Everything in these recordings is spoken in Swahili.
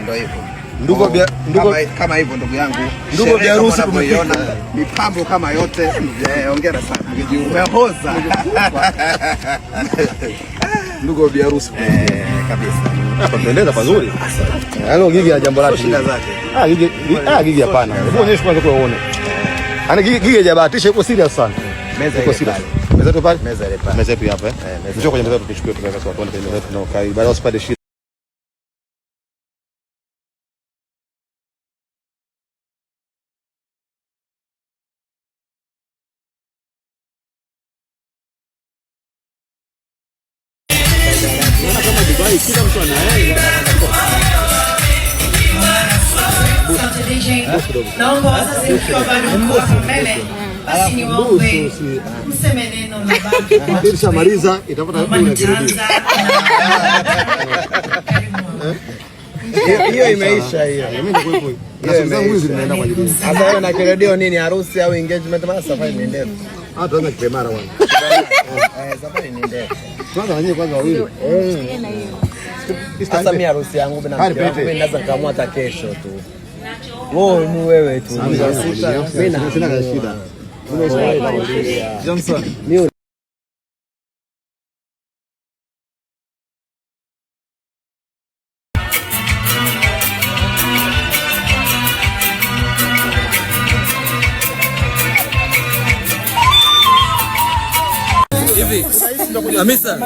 Ndio hivyo. Kama hivyo ndugu yangu. Ndugu vya harusi tunaiona mipambo kama yote. Hongera sana. Umehoza. Ndugu vya harusi kabisa. Hapa pendeza pazuri. Yaani gigi ya jambo lake. Shida zake. Gigi hapana. Uonyeshe kwanza kwa uone. Ana gigi hajabahatisha, yuko serious sana. Meza iko serious. Meza tu pale? Meza ile pale. Meza ipi hapa? Njoo kwenye meza tuchukue tukaweka kwa tuone meza tunaokaa. Baada usipate shida. Kama Dubai kila mtu anaenda. Naomba wazazi mkiwa bado mko mbele, basi niwaombe mseme neno la baba. Kisha maliza itapata kule kirudi. Hiyo imeisha hiyo. Mimi ndio kwa hiyo. Sasa zangu hizi zinaenda kwa ajili. Sasa wewe na kiredio nini, harusi au engagement, maana safari ni ndefu. Tuanze kipemara bwana. Safari ni ndefu. Tuanze wenyewe kwanza wawili. Sasa mimi harusi yangu mimi naweza kaamua hata kesho tu. Wewe tu. Mimi sina shida. Johnson. Hivi Hamisa,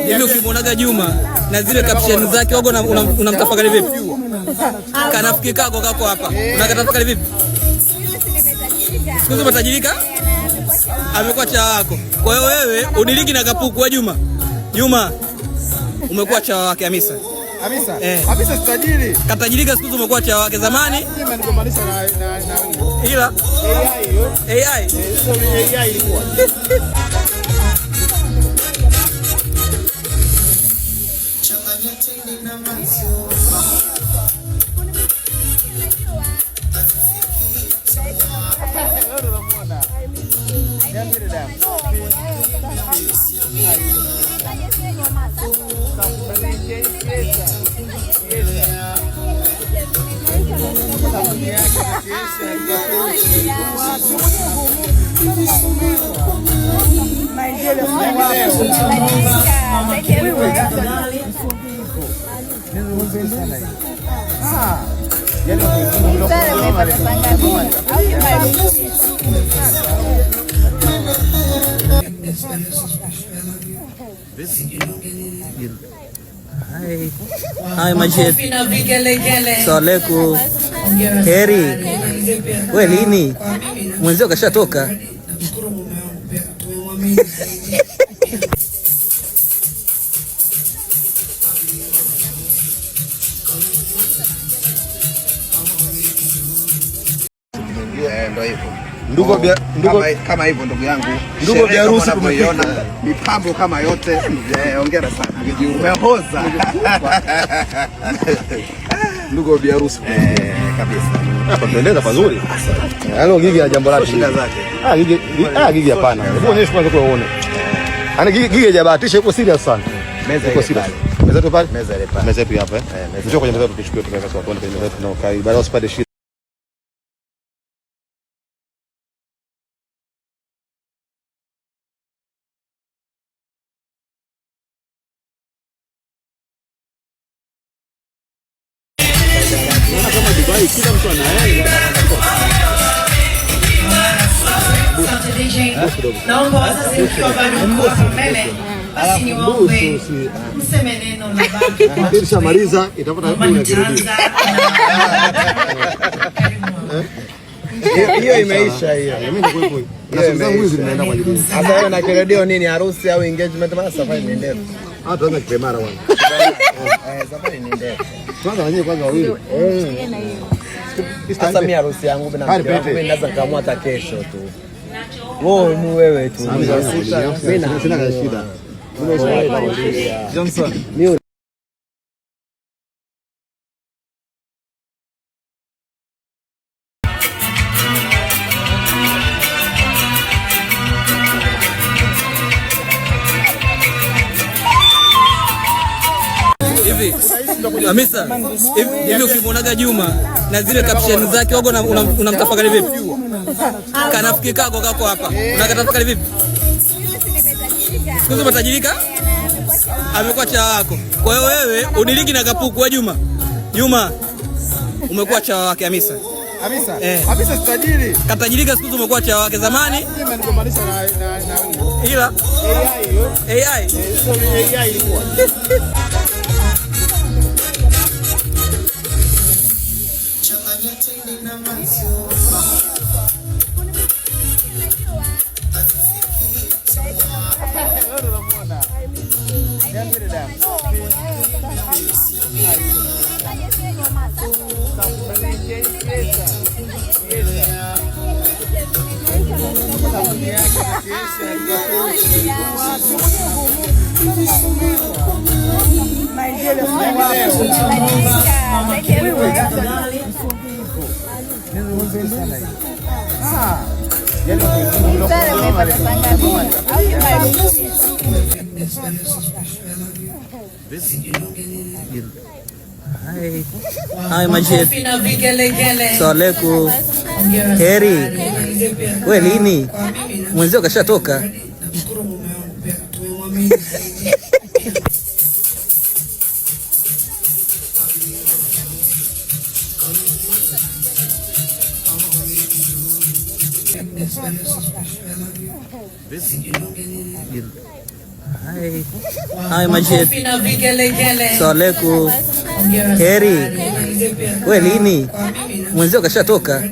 hivi ukimwonaga Juma na zile caption zake wago unamtafakari vipi? Kanafiki kako hapa. Unakatafakari vipi? Siku hizo matajirika amekuwa chawa wako. Kwa hiyo wewe udiliki na kapuku wa Juma umekuwa chawa wake Hamisa. Hamisa tajiri. Katajirika siku hizo umekuwa chawa wake zamani. Ila AI ilikuwa. Hai Majid. Assalamualaikum. Heri. Wewe lini? Mwenzio kashatoka. Ndio hivyo. Kama hivyo ndugu yangu. Ndugu vya harusi tunaiona mipambo kama yote. Hongera sana. Umehoza. Ndugu vya harusi kabisa. Hapa pendeza pazuri. Yaani gigi ya jambo lake. Shida zake. Gigi hapana. Uonyeshe kwanza kwa uone. Ana gigi hajabahatisha, yuko serious sana. Meza iko serious. Meza tu pale? Meza ile pale. Meza ipi hapa? Njoo kwenye meza tuchukue tukaweka kwa tuone meza tunaokaa. Baada usipate shida. Kama Dubai kila mtu anaenda. Naomba wazazi mkiwa bado mko mbele, basi niwaombe mseme neno la baba. Kisha maliza itapata kule kirudi. Hiyo imeisha hiyo. Mimi ndio kwa hiyo. Sasa zangu hizi zinaenda kwa ajili. Sasa wewe na kiredio nini, harusi au engagement, maana safari ni ndefu. Tuanze kipemara bwana. Safari ni ndefu. Tuanze wenyewe kwanza wawili. Sasa mimi harusi yangu mimi naweza kaamua hata kesho tu. Wewe tu. Mimi sina shida. Johnson. Hivi Hamisa, hivi ukimwonaga Juma na zile caption zake wago unamtafakari vipi? Kanafiki kako hapa. Unakatafakari vipi? Siku hizi umetajirika? Amekuwa chawa wako. Kwa hiyo wewe udiliki na kapuku wa Juma. Juma umekuwa chawa wake Hamisa. Hamisa tajiri. Katajirika siku hizi umekuwa chawa wake zamani. Mimi nigombanisha na ila AI. So AI ilikuwa. Hai Majid. Assalamualaikum. Heri. Wewe lini? Mwenzio kashatoka. Hai Majid. Assalamualaikum. Heri. Wewe lini? Mwenzio kashatoka.